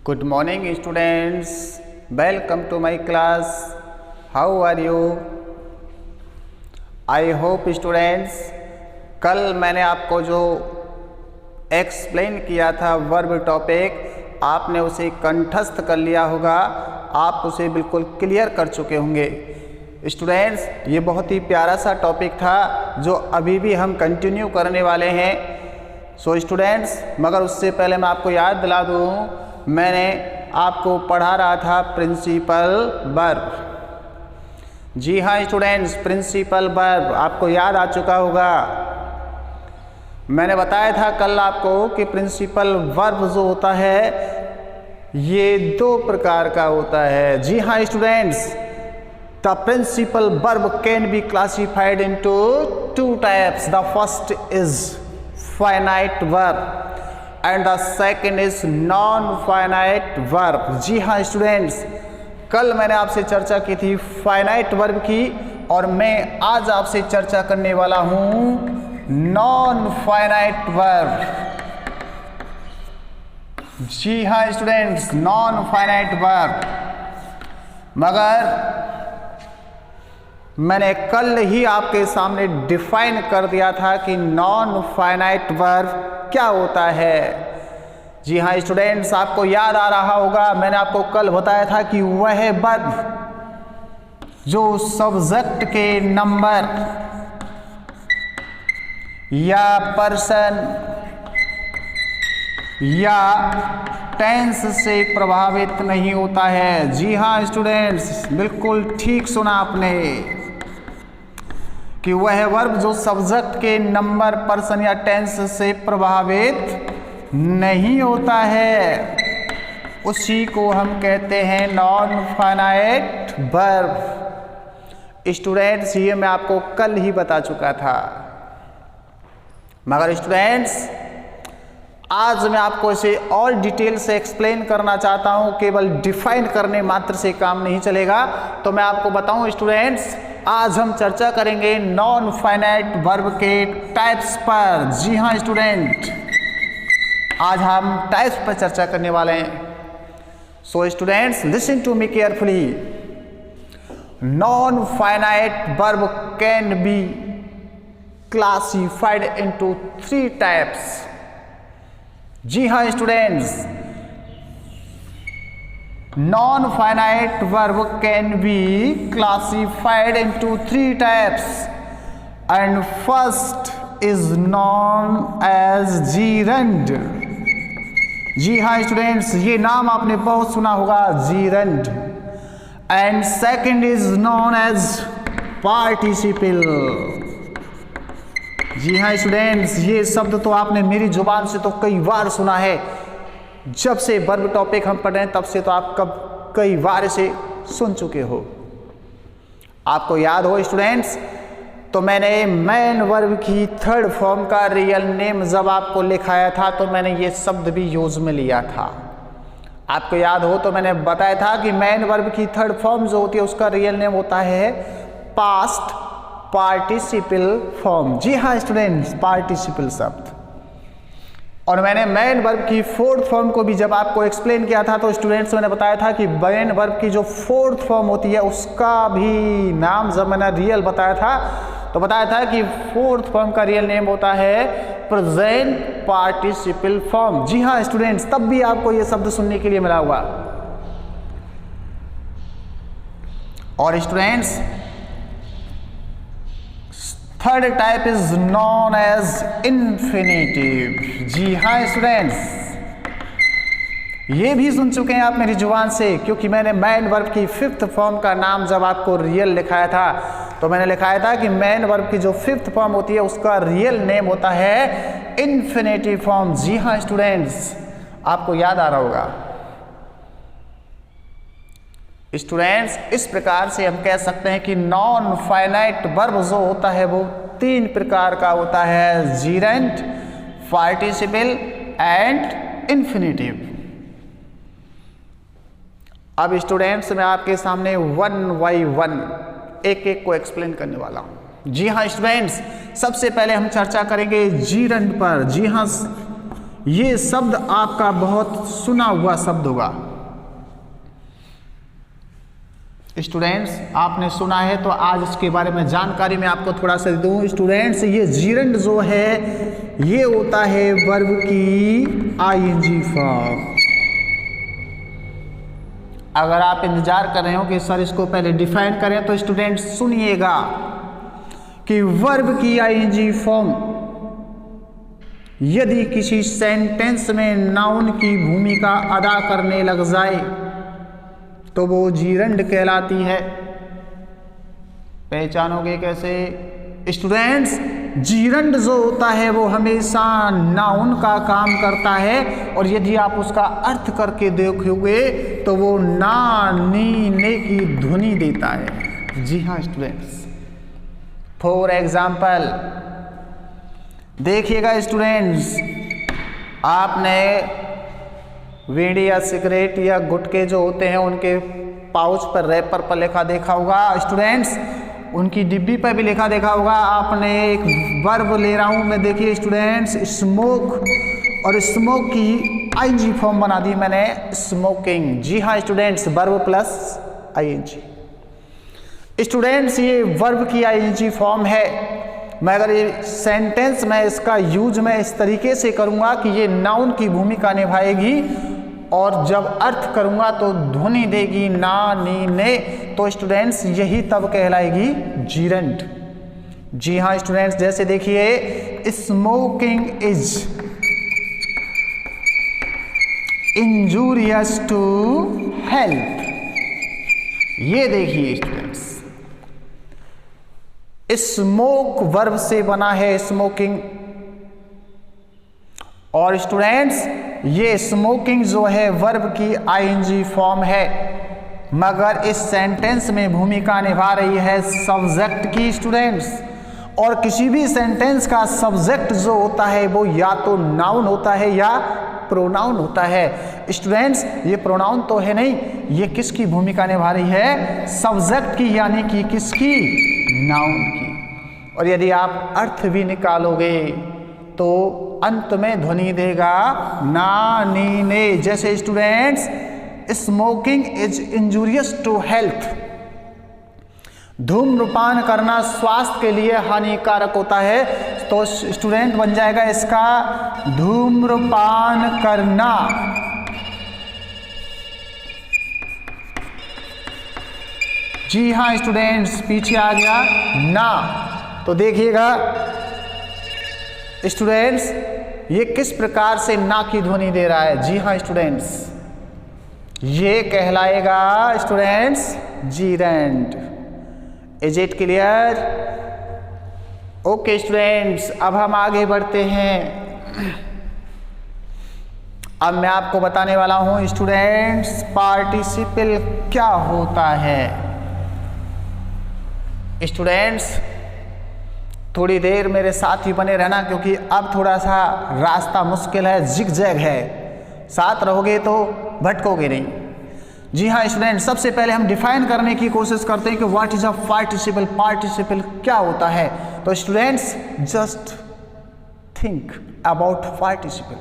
Good morning students, welcome to my class. How are you? I hope students, कल मैंने आपको जो explain किया था वर्ब टॉपिक, आपने उसे कंठस्थ कर लिया होगा, आप उसे बिल्कुल क्लियर कर चुके होंगे। स्टूडेंट्स, ये बहुत ही प्यारा सा टॉपिक था जो अभी भी हम कंटिन्यू करने वाले हैं। सो स्टूडेंट्स, मगर उससे पहले मैं आपको याद दिला दूँ, मैंने आपको पढ़ा रहा था प्रिंसिपल वर्ब। जी हाँ स्टूडेंट्स, प्रिंसिपल वर्ब आपको याद आ चुका होगा। मैंने बताया था कल आपको कि प्रिंसिपल वर्ब जो होता है ये दो प्रकार का होता है। जी हाँ students, the principal verb can be classified into two types. The first is finite verb and the second is non-finite verb। जी हाँ स्टूडेंट्स, कल मैंने आपसे चर्चा की थी फाइनाइट वर्ब की और मैं आज आपसे चर्चा करने वाला हूँ नॉन फाइनाइट वर्ब। जी हाँ स्टूडेंट्स, नॉन फाइनाइट वर्ब। मगर मैंने कल ही आपके सामने डिफाइन कर दिया था कि नॉन फाइनाइट वर्ब क्या होता है। जी हाँ स्टूडेंट्स, आपको याद आ रहा होगा, मैंने आपको कल बताया था कि वह वर्ब जो सब्जेक्ट के नंबर या पर्सन या टेंस से प्रभावित नहीं होता है। जी हाँ स्टूडेंट्स, बिल्कुल ठीक सुना आपने कि वह वर्ब जो सब्जेक्ट के नंबर, पर्सन या टेंस से प्रभावित नहीं होता है, उसी को हम कहते हैं नॉन फाइनाइट वर्ब। स्टूडेंट्स, ये मैं आपको कल ही बता चुका था। मगर स्टूडेंट्स, आज मैं आपको इसे और डिटेल से एक्सप्लेन करना चाहता हूं। केवल डिफाइन करने मात्र से काम नहीं चलेगा। तो मैं आपको बताऊं स्टूडेंट्स, आज हम चर्चा करेंगे नॉन फाइनाइट वर्ब के टाइप्स पर। जी हाँ स्टूडेंट, आज हम टाइप्स पर चर्चा करने वाले हैं। So students, listen to me carefully. Non finite verb can be classified into three types. जी हाँ students, non-finite verb can be classified into three types, and first is known as gerund। जी हाँ students, ये नाम आपने बहुत सुना होगा, gerund। and second is known as participle। जी हाँ स्टूडेंट्स, ये शब्द तो आपने मेरी जुबान से तो कई बार सुना है। जब से वर्ब टॉपिक हम पढ़ रहे हैं तब से तो आप कई बार इसे सुन चुके हो। आपको याद हो स्टूडेंट्स, तो मैंने मेन वर्ब की थर्ड फॉर्म का रियल नेम जब आपको लिखाया था तो मैंने ये शब्द भी यूज में लिया था। आपको याद हो तो मैंने बताया था कि मेन वर्ब की थर्ड फॉर्म जो होती है उसका रियल नेम होता है पास्ट पार्टिसिपल फॉर्म। जी हाँ स्टूडेंट्स, पार्टिसिपल शब्द। और मैंने मेन वर्ब की फोर्थ फॉर्म को भी जब आपको एक्सप्लेन किया था तो स्टूडेंट्स मैंने बताया था कि मेन वर्ब की जो फोर्थ फॉर्म होती है उसका भी नाम जब मैंने रियल बताया था तो बताया था कि फोर्थ फॉर्म का रियल नेम होता है प्रेजेंट पार्टिसिपल फॉर्म। जी हाँ स्टूडेंट्स, तब भी आपको ये शब्द सुनने के लिए मिला हुआ। और students, third type is known as infinitive. जी हाँ स्टूडेंट्स, ये भी सुन चुके हैं आप मेरी जुबान से, क्योंकि मैंने मेन वर्ब की फिफ्थ फॉर्म का नाम जब आपको रियल लिखाया था तो मैंने लिखाया था कि मेन वर्ब की जो फिफ्थ फॉर्म होती है उसका रियल नेम होता है इन्फिनेटिव फॉर्म। जी हाँ स्टूडेंट्स, आपको याद आ रहा होगा। स्टूडेंट्स, इस प्रकार से हम कह सकते हैं कि नॉन फाइनाइट वर्ब जो होता है वो तीन प्रकार का होता है, जीरेंट, पार्टिसिपल एंड इन्फिनेटिव। अब स्टूडेंट्स, मैं आपके सामने वन बाई वन एक एक को एक्सप्लेन करने वाला हूं। जी हाँ स्टूडेंट्स, सबसे पहले हम चर्चा करेंगे जीरेंट पर। जी हाँ ये शब्द आपका बहुत सुना हुआ शब्द होगा। स्टूडेंट्स, आपने सुना है तो आज इसके बारे में जानकारी मैं आपको थोड़ा सा दूं। स्टूडेंट्स, ये जीरंड जो है ये होता है वर्ब की आईएनजी फॉर्म। अगर आप इंतजार कर रहे हो कि सर इसको पहले डिफाइन करें, तो स्टूडेंट्स सुनिएगा कि वर्ब की आईएनजी फॉर्म यदि किसी सेंटेंस में नाउन की भूमिका अदा करने लग जाए तो वो जीरंड कहलाती है। पहचानोगे कैसे? स्टूडेंट्स, जीरंड जो होता है वो हमेशा नाउन का काम करता है, और यदि आप उसका अर्थ करके देखोगे तो वो ना नी ने की ध्वनि देता है। जी हाँ स्टूडेंट्स, फॉर एग्जाम्पल देखिएगा स्टूडेंट्स, आपने बीड़ी या सिगरेट या गुटके जो होते हैं उनके पाउच पर, रैपर पर लिखा देखा होगा स्टूडेंट्स, उनकी डिब्बी पर भी लिखा देखा होगा। आपने एक वर्ब ले रहा हूं मैं, देखिए स्टूडेंट्स, स्मोक, और स्मोक की आईएनजी फॉर्म बना दी मैंने, स्मोकिंग। जी हाँ students, verb plus ING. Students, ये वर्ब की आईएनजी फॉर्म है। मैं अगर ये सेंटेंस में इसका यूज मैं इस तरीके से करूंगा कि ये नाउन की भूमिका निभाएगी, और जब अर्थ करूंगा तो ध्वनि देगी ना नी ने, तो स्टूडेंट्स यही तब कहलाएगी जीरंड। जी हाँ स्टूडेंट्स, जैसे देखिए, smoking is injurious to health. ये देखिए स्टूडेंट्स, स्मोक वर्ब से बना है स्मोकिंग, और स्टूडेंट्स ये स्मोकिंग जो है वर्ब की आईएनजी फॉर्म है, मगर इस सेंटेंस में भूमिका निभा रही है सब्जेक्ट की स्टूडेंट्स। और किसी भी सेंटेंस का सब्जेक्ट जो होता है वो या तो नाउन होता है या प्रोनाउन होता है। स्टूडेंट्स, ये प्रोनाउन तो है नहीं, ये किसकी भूमिका निभा रही है? सब्जेक्ट की, यानी कि किसकी? नाउन की। और यदि आप अर्थ भी निकालोगे तो अंत में ध्वनि देगा ना नी ने। जैसे students, smoking is injurious to health, धूम्रपान करना स्वास्थ्य के लिए हानिकारक होता है, तो स्टूडेंट बन जाएगा इसका धूम्रपान करना। जी हाँ स्टूडेंट्स, पीछे आ गया ना। तो देखिएगा स्टूडेंट्स, ये किस प्रकार से ना की ध्वनि दे रहा है। जी हाँ स्टूडेंट्स, ये कहलाएगा students gerund. Is it clear? Okay students, अब हम आगे बढ़ते हैं। अब मैं आपको बताने वाला हूं स्टूडेंट्स, पार्टिसिपल क्या होता है। स्टूडेंट्स, थोड़ी देर मेरे साथ ही बने रहना, क्योंकि अब थोड़ा सा रास्ता मुश्किल है, जिगजैग है। साथ रहोगे तो भटकोगे नहीं। जी हाँ स्टूडेंट, सबसे पहले हम डिफाइन करने की कोशिश करते हैं कि what is a participle. Participle क्या होता है? तो students, just think about participle,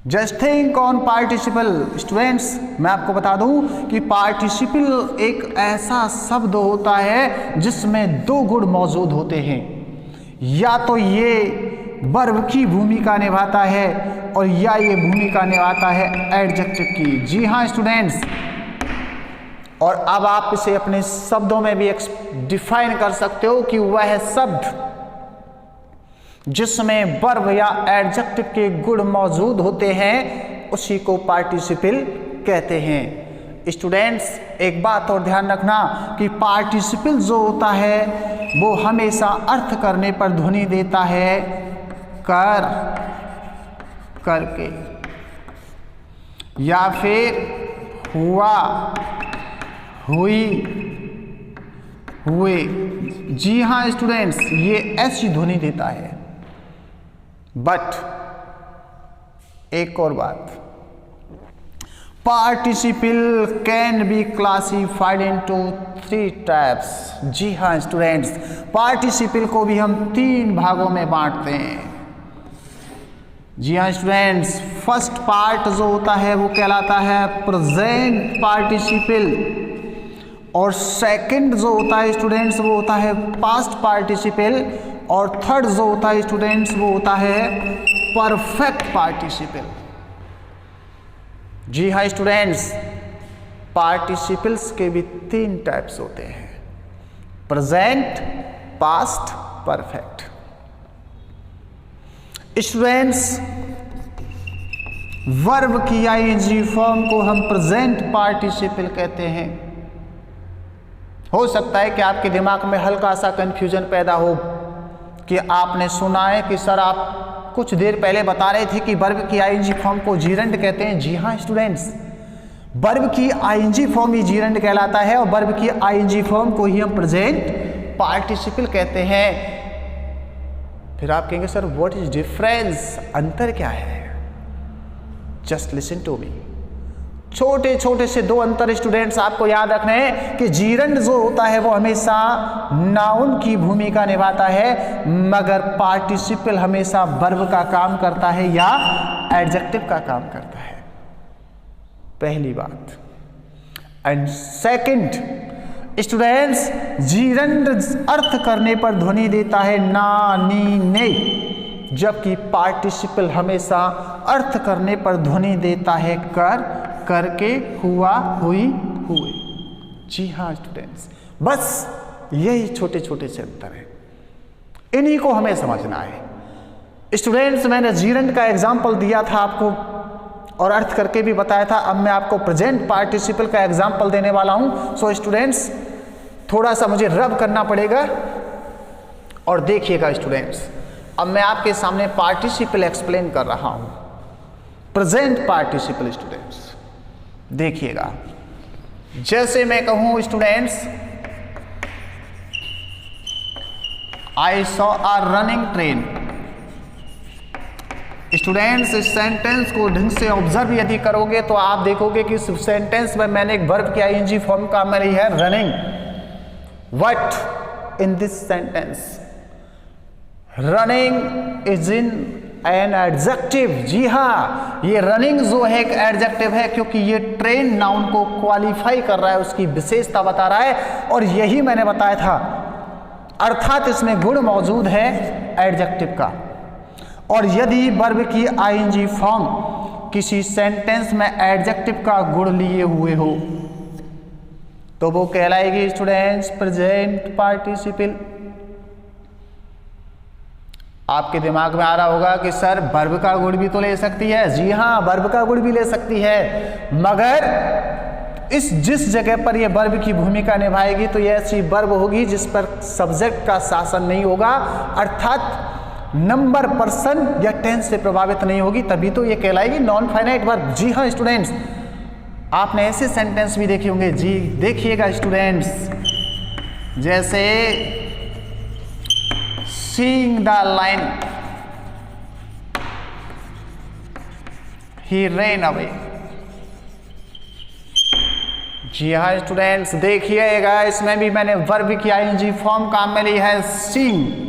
just think on participle. Students, मैं आपको बता दूं कि पार्टिसिपल एक ऐसा शब्द होता है जिसमें दो गुण मौजूद होते हैं। या तो ये वर्ब की भूमिका निभाता है, और या ये भूमिका निभाता है एडजेक्टिव की। जी हाँ स्टूडेंट्स, और अब आप इसे अपने शब्दों में भी डिफाइन कर सकते हो कि वह शब्द जिसमें वर्ब या एडजेक्टिव के गुण मौजूद होते हैं उसी को पार्टिसिपल कहते हैं। स्टूडेंट्स, एक बात और ध्यान रखना कि पार्टिसिपल जो होता है वो हमेशा अर्थ करने पर ध्वनि देता है कर, करके, या फिर हुआ, हुई, हुए। जी हाँ स्टूडेंट्स, ये ऐसी ध्वनि देता है। बट एक और बात, participle can be classified into 3 types. जी हाँ स्टूडेंट्स, पार्टिसिपल को भी हम 3 भागों में बांटते हैं। जी हाँ स्टूडेंट्स, फर्स्ट पार्ट जो होता है वो कहलाता है प्रेजेंट पार्टिसिपल, और सेकंड जो होता है स्टूडेंट्स वो होता है पास्ट पार्टिसिपल, और थर्ड जो होता है स्टूडेंट्स वो होता है परफेक्ट पार्टिसिपल। जी हाँ स्टूडेंट्स, पार्टिसिपल्स के भी 3 टाइप्स होते हैं, present, past, perfect. Students, verb की आईएनजी फॉर्म को हम प्रेजेंट पार्टिसिपल कहते हैं। हो सकता है कि आपके दिमाग में हल्का सा कंफ्यूजन पैदा हो कि आपने सुना है कि सर आप कुछ देर पहले बता रहे थे कि वर्ब की आईएनजी फॉर्म को जीरंड कहते हैं। जी हाँ स्टूडेंट्स, वर्ब की आईएनजी फॉर्म ही जीरंड कहलाता है और वर्ब की आईएनजी फॉर्म को ही हम प्रेजेंट पार्टिसिपल कहते हैं। फिर आप कहेंगे सर व्हाट इज डिफरेंस, अंतर क्या है? Just listen to me. छोटे छोटे से 2 अंतर स्टूडेंट्स आपको याद रखने हैं कि जीरंड जो होता है वो हमेशा नाउन की भूमिका निभाता है, मगर पार्टिसिपल हमेशा वर्ब का काम करता है या एडजेक्टिव का काम करता है। पहली बात। एंड सेकंड स्टूडेंट्स, जीरंड अर्थ करने पर ध्वनि देता है ना, नी, ने, जबकि पार्टिसिपल हमेशा अर्थ करने पर ध्वनि देता है कर, करके, हुआ, हुई, हुए। जी हाँ स्टूडेंट्स, बस यही छोटे छोटे से अंतर है, इन्हीं को हमें समझना है। स्टूडेंट्स, मैंने जीरंड का एग्जाम्पल दिया था आपको और अर्थ करके भी बताया था। अब मैं आपको प्रेजेंट पार्टिसिपल का एग्जाम्पल देने वाला हूं। सो स्टूडेंट्स, थोड़ा सा मुझे रब करना पड़ेगा और देखिएगा स्टूडेंट्स, अब मैं आपके सामने पार्टिसिपल एक्सप्लेन कर रहा हूं, प्रेजेंट पार्टिसिपल। स्टूडेंट्स देखिएगा, जैसे मैं कहूं students I saw a running train. Students, इस सेंटेंस को ढंग से ऑब्जर्व यदि करोगे तो आप देखोगे कि इस सेंटेंस में मैंने एक वर्ब की आईएनजी फॉर्म का मिली है running. What in this sentence? Running is in an adjective. जी हाँ, ये रनिंग जो है एक एडजेक्टिव है, क्योंकि ये ट्रेन नाउन को क्वालिफाई कर रहा है, उसकी विशेषता बता रहा है, और यही मैंने बताया था, अर्थात इसमें गुण मौजूद है एडजेक्टिव का। और यदि वर्ब की आईएनजी फॉर्म किसी सेंटेंस में एडजेक्टिव का गुण लिए हुए हो तो वो कहलाएगी स्टूडेंट्स प्रेजेंट पार्टिसिपल। आपके दिमाग में आ रहा होगा कि सर वर्ब का गुण भी तो ले सकती है। जी हाँ, वर्ब का गुण भी ले सकती है, मगर जिस जगह पर यह वर्ब की भूमिका निभाएगी तो यह ऐसी वर्ब होगी जिस पर सब्जेक्ट का शासन नहीं होगा, अर्थात नंबर, पर्सन या टेंस से प्रभावित नहीं होगी, तभी तो ये कहलाएगी नॉन फाइनाइट वर्ब। जी हाँ स्टूडेंट्स, आपने ऐसे सेंटेंस भी देखे होंगे। जी देखिएगा स्टूडेंट्स, जैसे seeing the line he ran away. जी हाँ स्टूडेंट्स, देखिएगा इसमें भी मैंने वर्ब की आईएनजी फॉर्म काम में ली है सीइंग।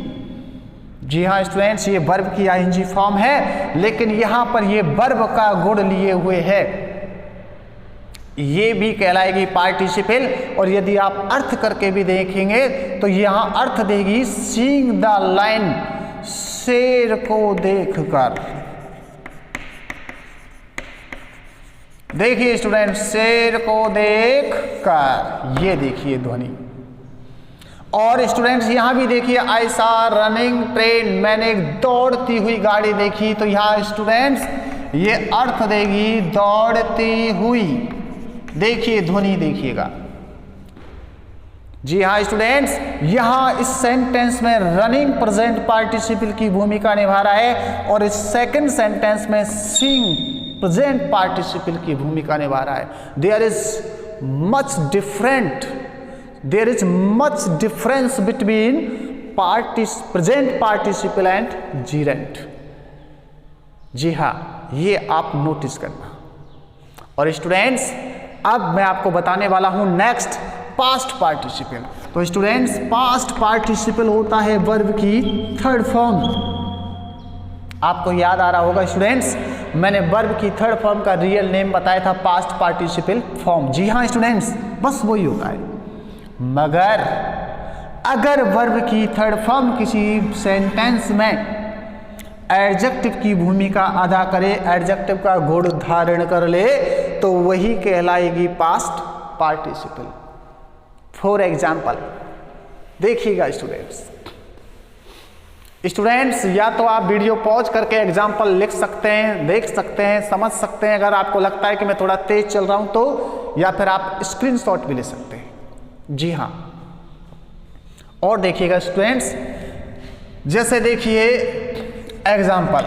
जी हाँ स्टूडेंट्स, ये वर्ब की आईएनजी फॉर्म है, लेकिन यहां पर ये वर्ब का गुण लिए हुए है, ये भी कहलाएगी पार्टिसिपल। और यदि आप अर्थ करके भी देखेंगे तो यहां अर्थ देगी सीइंग द लाइन, शेर को देखकर। देखिए स्टूडेंट, शेर को देखकर, ये देखिए ध्वनि। और स्टूडेंट्स यहां भी देखिए आई सॉ रनिंग ट्रेन, मैंने एक दौड़ती हुई गाड़ी देखी, तो यहां स्टूडेंट्स ये अर्थ देगी दौड़ती हुई। देखिए ध्वनि देखिएगा। जी हाँ स्टूडेंट्स, यहां इस सेंटेंस में रनिंग प्रेजेंट पार्टिसिपल की भूमिका निभा रहा है, और इस सेकंड सेंटेंस में सीइंग प्रेजेंट पार्टिसिपल की भूमिका निभा रहा है। There is much difference between present participle and gerund. जी हाँ, ये आप नोटिस करना। और स्टूडेंट्स अब मैं आपको बताने वाला हूं नेक्स्ट पास्ट पार्टिसिपल। तो स्टूडेंट्स, पास्ट पार्टिसिपल होता है वर्ब की थर्ड फॉर्म। आपको याद आ रहा होगा स्टूडेंट्स, मैंने वर्ब की थर्ड फॉर्म का रियल नेम बताया था पास्ट पार्टिसिपल फॉर्म। जी हाँ स्टूडेंट्स, बस वही होता है। मगर अगर वर्ब की थर्ड फॉर्म किसी सेंटेंस में एडजेक्टिव की भूमिका अदा करे, एडजेक्टिव का गुण धारण कर ले, तो वही कहलाएगी पास्ट पार्टिसिपल। फॉर एग्जाम्पल देखिएगा स्टूडेंट्स, या तो आप वीडियो पॉज करके एग्जाम्पल लिख सकते हैं, देख सकते हैं, समझ सकते हैं अगर आपको लगता है कि मैं थोड़ा तेज चल रहा हूं तो, या फिर आप स्क्रीनशॉट भी ले सकते हैं। जी हाँ, और देखिएगा स्टूडेंट्स, जैसे देखिए example,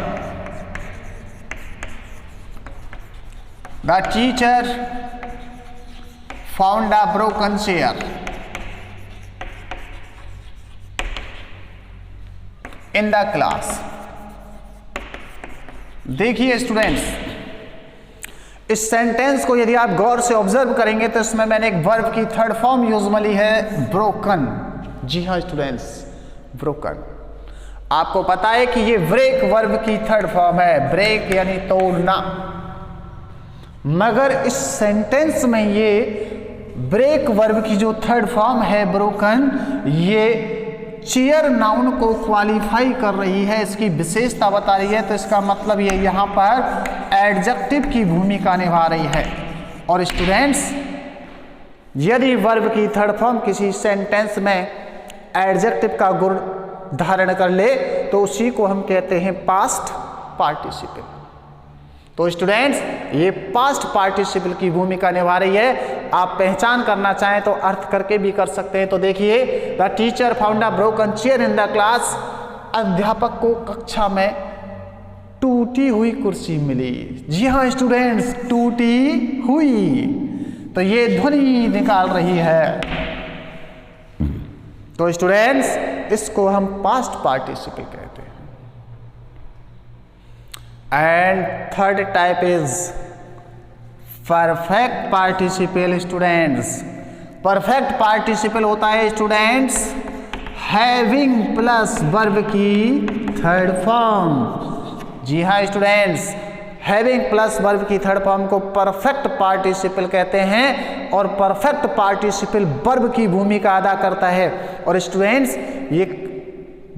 the teacher found a broken chair in the class. देखिए स्टूडेंट्स, इस सेंटेंस को यदि आप गौर से ऑब्जर्व करेंगे तो इसमें मैंने एक वर्ब की थर्ड फॉर्म यूज मिली है ब्रोकन। जी हाँ स्टूडेंट्स, ब्रोकन। आपको पता है कि ये ब्रेक वर्ब की थर्ड फॉर्म है, ब्रेक यानी तोड़ना। मगर इस सेंटेंस में ये ब्रेक वर्ब की जो थर्ड फॉर्म है ब्रोकन, ये चेयर नाउन को क्वालिफाई कर रही है, इसकी विशेषता बता रही है। तो इसका मतलब ये यहाँ पर एडजेक्टिव की भूमिका निभा रही है। और स्टूडेंट्स, यदि वर्ब की थर्ड फॉर्म किसी सेंटेंस में एडजेक्टिव का गुण धारण कर ले तो उसी को हम कहते हैं पास्ट पार्टिसिपल। तो स्टूडेंट्स, ये पास्ट पार्टिसिपल की भूमिका निभा रही है। आप पहचान करना चाहें तो अर्थ करके भी कर सकते हैं। तो देखिए, the teacher found a broken chair in the class. अध्यापक को कक्षा में टूटी हुई कुर्सी मिली। जी हाँ स्टूडेंट्स, टूटी हुई, तो ये ध्वनि निकाल रही है। तो स्टूडेंट्स, इसको हम पास्ट पार्टिसिपल कहते हैं। And third type is perfect participle. Students, perfect participle होता है स्टूडेंट्स हैविंग प्लस वर्ब की थर्ड फॉर्म। जी हाँ स्टूडेंट्स, हैविंग प्लस वर्ब की थर्ड फॉर्म को परफेक्ट पार्टिसिपल कहते हैं। और परफेक्ट पार्टिसिपल वर्ब की भूमिका अदा करता है। और स्टूडेंट्स, ये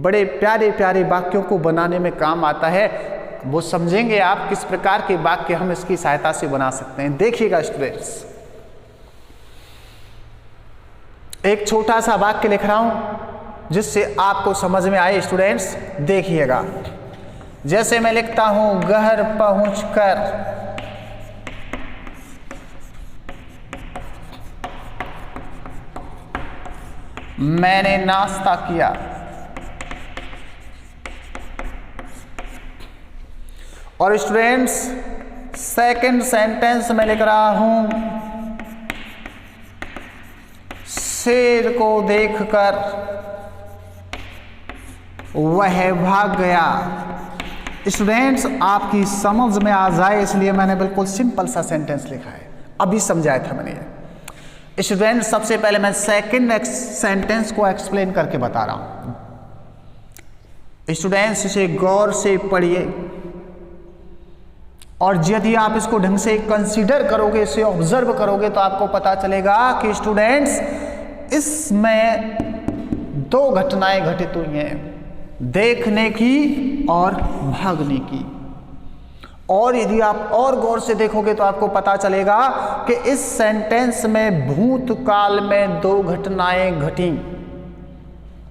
बड़े प्यारे प्यारे वाक्यों को बनाने में काम आता है। वो समझेंगे आप किस प्रकार के वाक्य हम इसकी सहायता से बना सकते हैं। देखिएगा स्टूडेंट्स, एक छोटा सा वाक्य लिख रहा हूं जिससे आपको समझ में आए। स्टूडेंट्स देखिएगा, जैसे मैं लिखता हूं, घर पहुंचकर मैंने नाश्ता किया। और स्टूडेंट्स, सेकंड सेंटेंस में लिख रहा हूं, शेर को देखकर वह भाग गया। स्टूडेंट्स, आपकी समझ में आ जाए इसलिए मैंने बिल्कुल सिंपल सा सेंटेंस लिखा है, अभी समझाया था मैंने ये। स्टूडेंट, सबसे पहले मैं सेकंड सेंटेंस को एक्सप्लेन करके बता रहा हूं। स्टूडेंट्स, इसे गौर से पढ़िए और यदि आप इसको ढंग से कंसीडर करोगे, इसे ऑब्जर्व करोगे, तो आपको पता चलेगा कि स्टूडेंट्स, इसमें दो घटनाएं घटित हुई हैं, देखने की और भागने की। और यदि आप और गौर से देखोगे तो आपको पता चलेगा कि इस सेंटेंस में भूतकाल में दो घटनाएं घटी,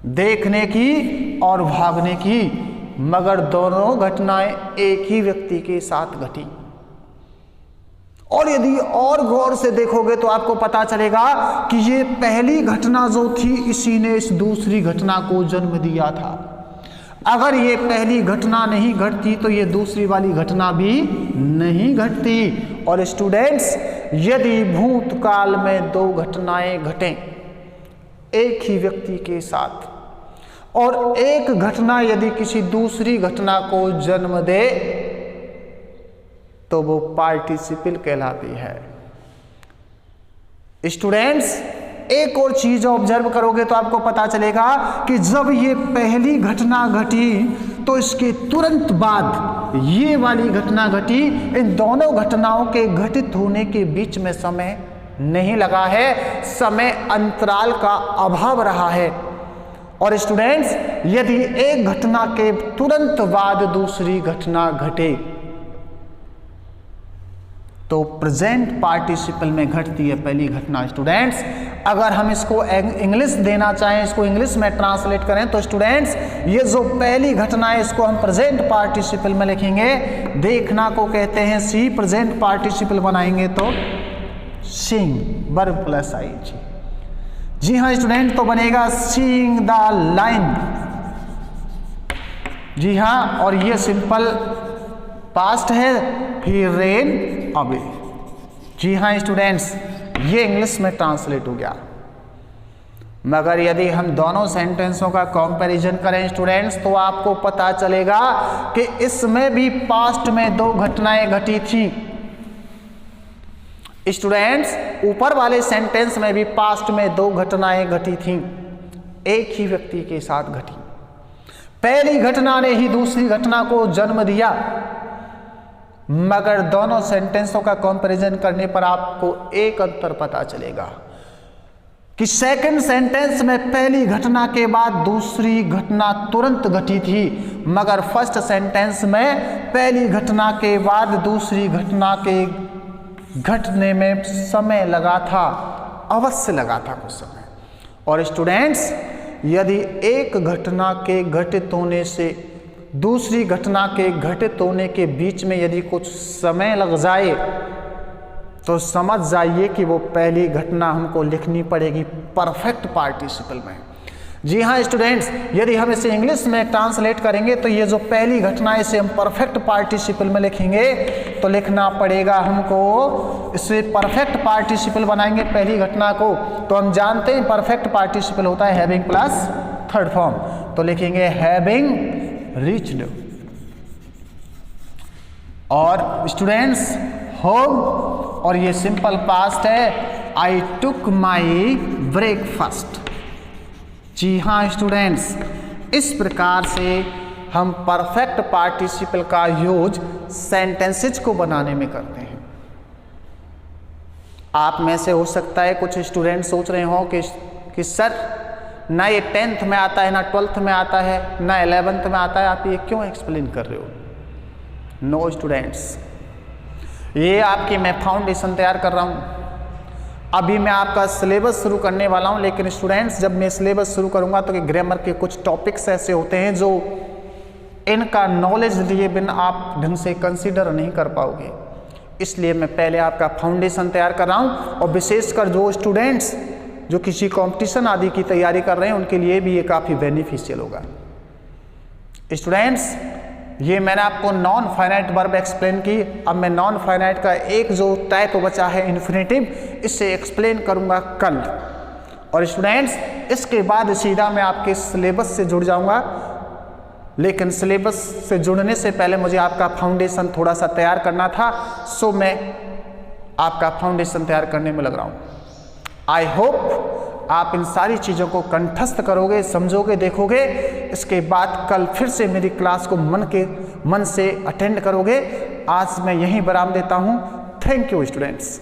देखने की और भागने की, मगर दोनों घटनाएं एक ही व्यक्ति के साथ घटी। और यदि और गौर से देखोगे तो आपको पता चलेगा कि ये पहली घटना जो थी, इसी ने इस दूसरी घटना को जन्म दिया था। अगर ये पहली घटना नहीं घटती तो ये दूसरी वाली घटना भी नहीं घटती। और स्टूडेंट्स, यदि भूतकाल में दो घटनाएं घटें एक ही व्यक्ति के साथ, और एक घटना यदि किसी दूसरी घटना को जन्म दे, तो वो पार्टिसिपल कहलाती है। स्टूडेंट्स, एक और चीज ऑब्जर्व करोगे तो आपको पता चलेगा कि जब ये पहली घटना घटी तो इसके तुरंत बाद ये वाली घटना घटी। इन दोनों घटनाओं के घटित होने के बीच में समय नहीं लगा है, समय अंतराल का अभाव रहा है। और स्टूडेंट्स, यदि एक घटना के तुरंत बाद दूसरी घटना घटे तो प्रेजेंट पार्टिसिपल में घटती है पहली घटना। स्टूडेंट्स, अगर हम इसको इंग्लिश देना चाहें, इसको इंग्लिश में ट्रांसलेट करें तो स्टूडेंट्स, ये जो पहली घटना है इसको हम प्रेजेंट पार्टिसिपल में लिखेंगे। देखना को कहते हैं सी, प्रेजेंट पार्टिसिपल बनाएंगे तो सीइंग, वर्ब प्लस आईएनजी। जी हाँ स्टूडेंट, तो बनेगा सीइंग द लाइन। जी हाँ, और ये सिंपल पास्ट है, ही रेन अवे। जी हाँ स्टूडेंट्स, ये इंग्लिश में ट्रांसलेट हो गया। मगर यदि हम दोनों सेंटेंसों का कंपैरिजन करें स्टूडेंट्स तो आपको पता चलेगा कि इसमें भी पास्ट में दो घटनाएं घटी थी। स्टूडेंट्स, ऊपर वाले सेंटेंस में भी पास्ट में दो घटनाएं घटी थी, एक ही व्यक्ति के साथ घटी। पहली घटना ने ही दूसरी घटना को जन्म दिया, मगर दोनों सेंटेंसों का कंपैरिजन करने पर आपको एक अंतर पता चलेगा कि सेकंड सेंटेंस में पहली घटना के बाद दूसरी घटना तुरंत घटी थी, मगर फर्स्ट सेंटेंस में पहली घटना के बाद दूसरी घटना के घटने में समय लगा था, अवश्य लगा था कुछ समय। और स्टूडेंट्स, यदि एक घटना के घटित होने से दूसरी घटना के घटित होने के बीच में यदि कुछ समय लग जाए तो समझ जाइए कि वो पहली घटना हमको लिखनी पड़ेगी परफेक्ट पार्टिसिपल में। जी हाँ स्टूडेंट्स, यदि हम इसे इंग्लिश में ट्रांसलेट करेंगे तो ये जो पहली घटना है इसे हम परफेक्ट पार्टिसिपल में लिखेंगे तो लिखना पड़ेगा हमको, इसे परफेक्ट पार्टिसिपल बनाएंगे पहली घटना को तो हम जानते हैं परफेक्ट पार्टिसिपल होता है हैविंग प्लस थर्ड फॉर्म, तो लिखेंगे हैविंग रीच्ड। और स्टूडेंट्स, होम, और ये सिंपल पास्ट है, आई टुक माई ब्रेकफास्ट। जी हाँ स्टूडेंट्स, इस प्रकार से हम परफेक्ट पार्टिसिपल का यूज सेंटेंसेस को बनाने में करते हैं। आप में से हो सकता है कुछ स्टूडेंट सोच रहे हो कि सर ना ये 10th में आता है, ना 12th में आता है, ना 11th में आता है, आप ये क्यों एक्सप्लेन कर रहे हो? नो स्टूडेंट्स, ये आपकी मैं फाउंडेशन तैयार कर रहा हूँ। अभी मैं आपका सिलेबस शुरू करने वाला हूँ, लेकिन स्टूडेंट्स जब मैं सिलेबस शुरू करूँगा तो ग्रामर के कुछ टॉपिक्स ऐसे होते हैं जो इनका नॉलेज लिए बिना आप ढंग से कंसीडर नहीं कर पाओगे, इसलिए मैं पहले आपका फाउंडेशन तैयार कर रहा हूँ। और विशेषकर जो स्टूडेंट्स जो किसी कंपटीशन आदि की तैयारी कर रहे हैं उनके लिए भी ये काफ़ी बेनिफिशियल होगा। स्टूडेंट्स, ये मैंने आपको नॉन फाइनाइट वर्ब एक्सप्लेन की। अब मैं नॉन फाइनाइट का एक जो टाइप बचा है इन्फिनेटिव, इससे एक्सप्लेन करूंगा कल। और स्टूडेंट्स, इसके बाद सीधा मैं आपके सिलेबस से जुड़ जाऊंगा, लेकिन सिलेबस से जुड़ने से पहले मुझे आपका फाउंडेशन थोड़ा सा तैयार करना था, सो मैं आपका फाउंडेशन तैयार करने में लग रहा हूँ। आई होप आप इन सारी चीज़ों को कंठस्थ करोगे, समझोगे, देखोगे। इसके बाद कल फिर से मेरी क्लास को मन से अटेंड करोगे। आज मैं यहीं विराम देता हूँ। Thank you students.